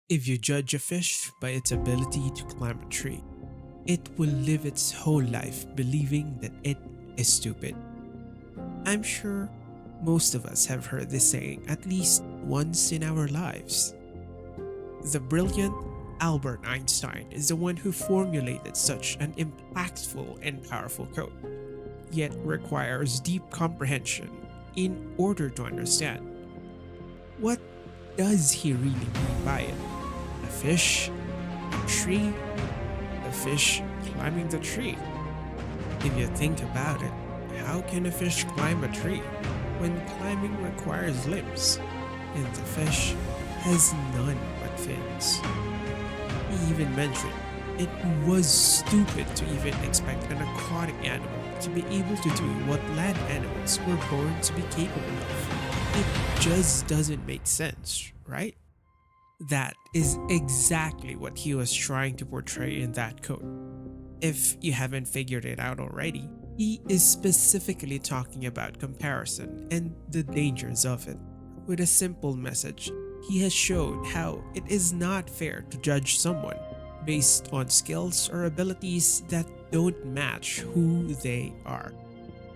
If you judge a fish by its ability to climb a tree, it will live its whole life believing that it is stupid. I'm sure most of us have heard this saying at least once in our lives. The brilliant Albert Einstein is the one who formulated such an impactful and powerful quote, yet requires deep comprehension in order to understand. What does he really mean by it? A fish? A tree? The fish climbing the tree? If you think about it, how can a fish climb a tree when climbing requires limbs and the fish has none but fins? He even mentioned it was stupid to even expect an aquatic animal to be able to do what land animals were born to be capable of. It just doesn't make sense, right? That is exactly what he was trying to portray in that quote. If you haven't figured it out already, he is specifically talking about comparison and the dangers of it. With a simple message, he has showed how it is not fair to judge someone based on skills or abilities that don't match who they are.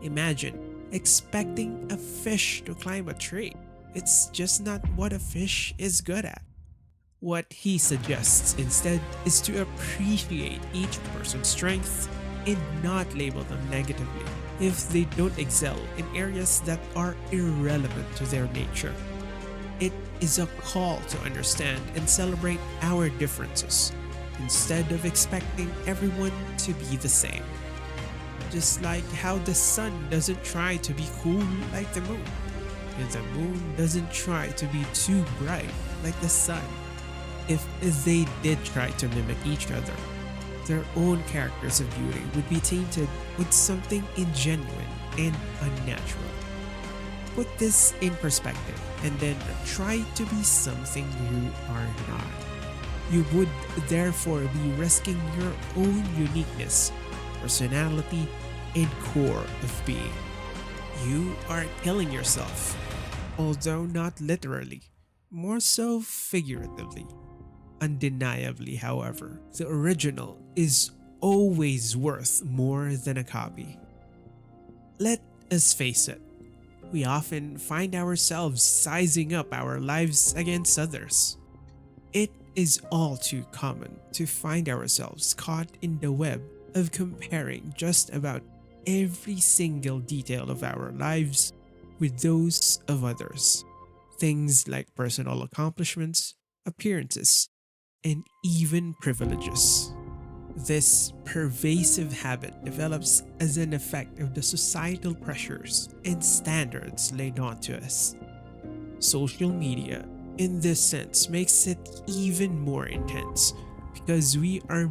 Imagine expecting a fish to climb a tree. It's just not what a fish is good at. What he suggests instead is to appreciate each person's strengths and not label them negatively if they don't excel in areas that are irrelevant to their nature. It is a call to understand and celebrate our differences instead of expecting everyone to be the same. Just like how the sun doesn't try to be cool like the moon, and the moon doesn't try to be too bright like the sun. If they did try to mimic each other, their own characters of beauty would be tainted with something ingenuine and unnatural. Put this in perspective and then try to be something you are not. You would therefore be risking your own uniqueness, personality, and core of being. You are killing yourself, although not literally, more so figuratively. Undeniably, however, the original is always worth more than a copy. Let us face it, we often find ourselves sizing up our lives against others. It is all too common to find ourselves caught in the web of comparing just about every single detail of our lives with those of others. Things like personal accomplishments, appearances, and even privileges. This pervasive habit develops as an effect of the societal pressures and standards laid onto us. Social media, in this sense, makes it even more intense because we are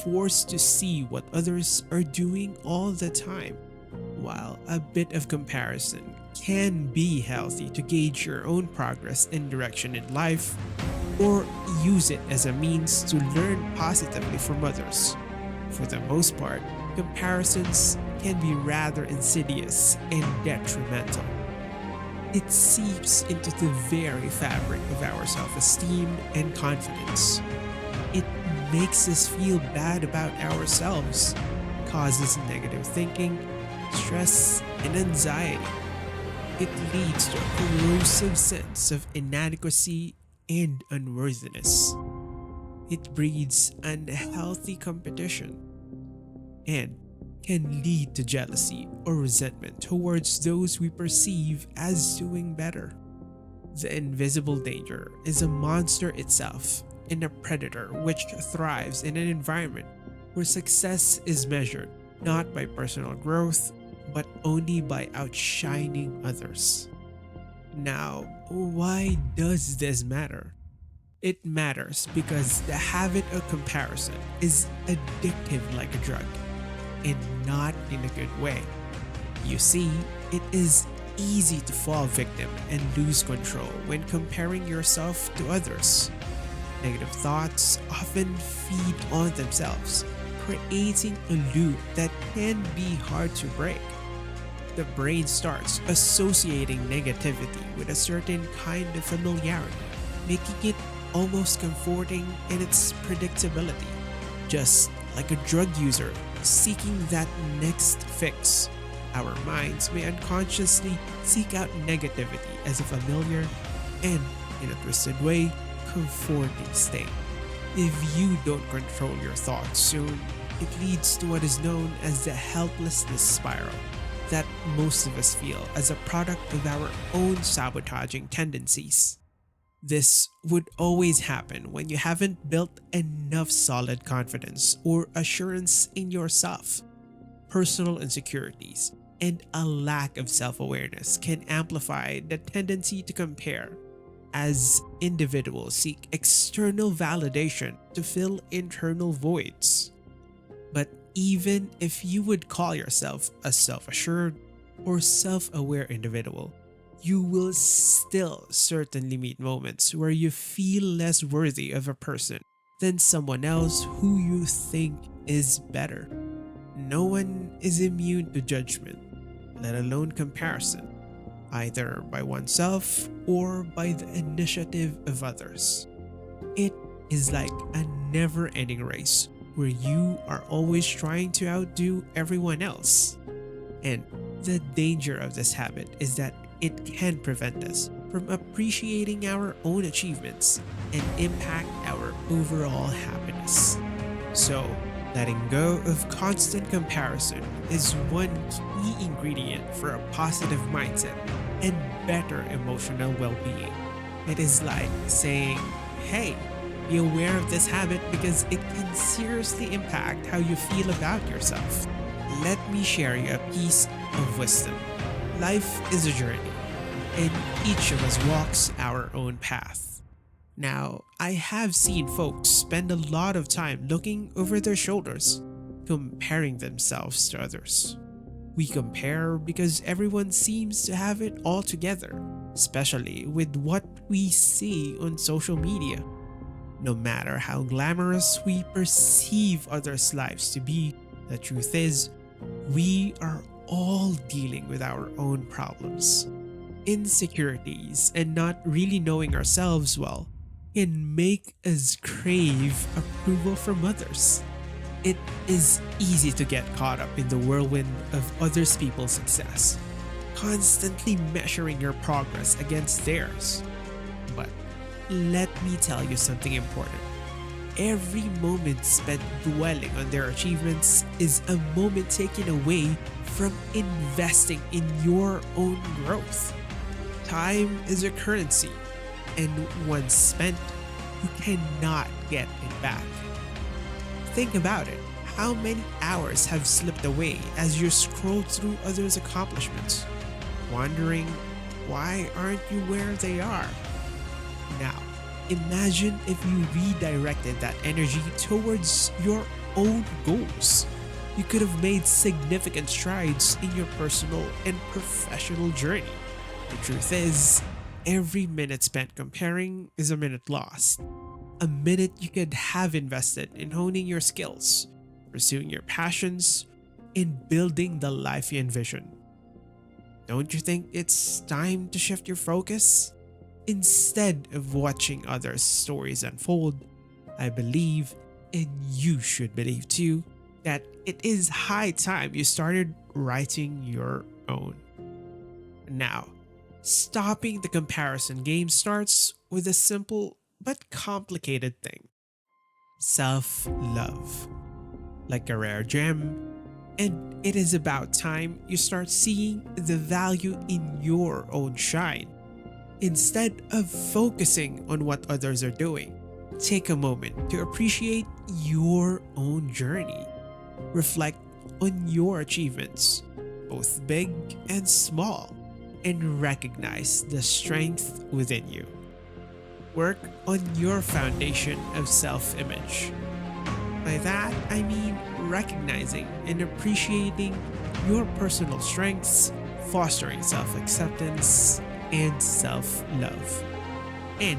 forced to see what others are doing all the time. While a bit of comparison can be healthy to gauge your own progress and direction in life, or use it as a means to learn positively from others. For the most part, comparisons can be rather insidious and detrimental. It seeps into the very fabric of our self-esteem and confidence. It makes us feel bad about ourselves, causes negative thinking, stress, and anxiety. It leads to a corrosive sense of inadequacy and unworthiness. It breeds unhealthy competition and can lead to jealousy or resentment towards those we perceive as doing better. The invisible danger is a monster itself and a predator which thrives in an environment where success is measured not by personal growth but only by outshining others. Now, why does this matter? It matters because the habit of comparison is addictive like a drug, and not in a good way. You see, it is easy to fall victim and lose control when comparing yourself to others. Negative thoughts often feed on themselves, creating a loop that can be hard to break. The brain starts associating negativity with a certain kind of familiarity, making it almost comforting in its predictability. Just like a drug user seeking that next fix, our minds may unconsciously seek out negativity as a familiar and, in a twisted way, comforting state. If you don't control your thoughts soon, it leads to what is known as the helplessness spiral that most of us feel as a product of our own sabotaging tendencies. This would always happen when you haven't built enough solid confidence or assurance in yourself. Personal insecurities and a lack of self-awareness can amplify the tendency to compare, as individuals seek external validation to fill internal voids. But even if you would call yourself a self-assured or self-aware individual, you will still certainly meet moments where you feel less worthy of a person than someone else who you think is better. No one is immune to judgment, let alone comparison, either by oneself or by the initiative of others. It is like a never-ending race where you are always trying to outdo everyone else. And the danger of this habit is that it can prevent us from appreciating our own achievements and impact our overall happiness. So, letting go of constant comparison is one key ingredient for a positive mindset and better emotional well-being. It is like saying, hey, be aware of this habit because it can seriously impact how you feel about yourself. Let me share you a piece of wisdom. Life is a journey, and each of us walks our own path. Now, I have seen folks spend a lot of time looking over their shoulders, comparing themselves to others. We compare because everyone seems to have it all together, especially with what we see on social media. No matter how glamorous we perceive others' lives to be, the truth is, we are all dealing with our own problems. Insecurities and not really knowing ourselves well can make us crave approval from others. It is easy to get caught up in the whirlwind of other people's success, constantly measuring your progress against theirs. But let me tell you something important. Every moment spent dwelling on their achievements is a moment taken away from investing in your own growth. Time is a currency, and once spent, you cannot get it back. Think about it. How many hours have slipped away as you scroll through others' accomplishments, wondering why aren't you where they are? Now, imagine if you redirected that energy towards your own goals. You could have made significant strides in your personal and professional journey. The truth is, every minute spent comparing is a minute lost. A minute you could have invested in honing your skills, pursuing your passions, and building the life you envision. Don't you think it's time to shift your focus? Instead of watching others' stories unfold, I believe, and you should believe too, that it is high time you started writing your own. Now, stopping the comparison game starts with a simple but complicated thing: self-love. Like a rare gem, and it is about time you start seeing the value in your own shine. Instead of focusing on what others are doing, take a moment to appreciate your own journey. Reflect on your achievements, both big and small, and recognize the strength within you. Work on your foundation of self-image. By that, I mean recognizing and appreciating your personal strengths, fostering self-acceptance and self-love. And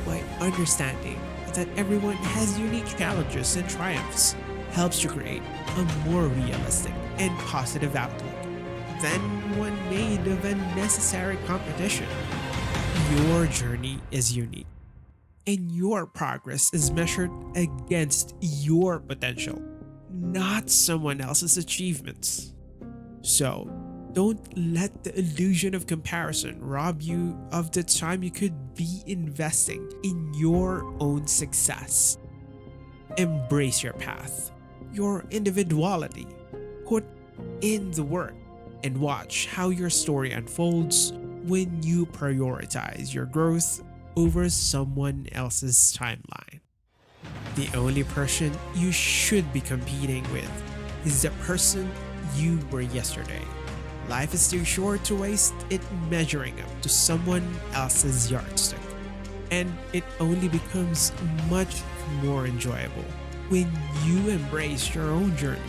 by understanding that everyone has unique challenges and triumphs, helps you create a more realistic and positive outlook than one made of unnecessary competition. Your journey is unique, And your progress is measured against your potential, not someone else's achievements. So, don't let the illusion of comparison rob you of the time you could be investing in your own success. Embrace your path, your individuality. Put in the work and watch how your story unfolds when you prioritize your growth over someone else's timeline. The only person you should be competing with is the person you were yesterday. Life is too short to waste it measuring up to someone else's yardstick. And it only becomes much more enjoyable when you embrace your own journey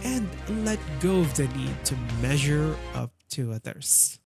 and let go of the need to measure up to others.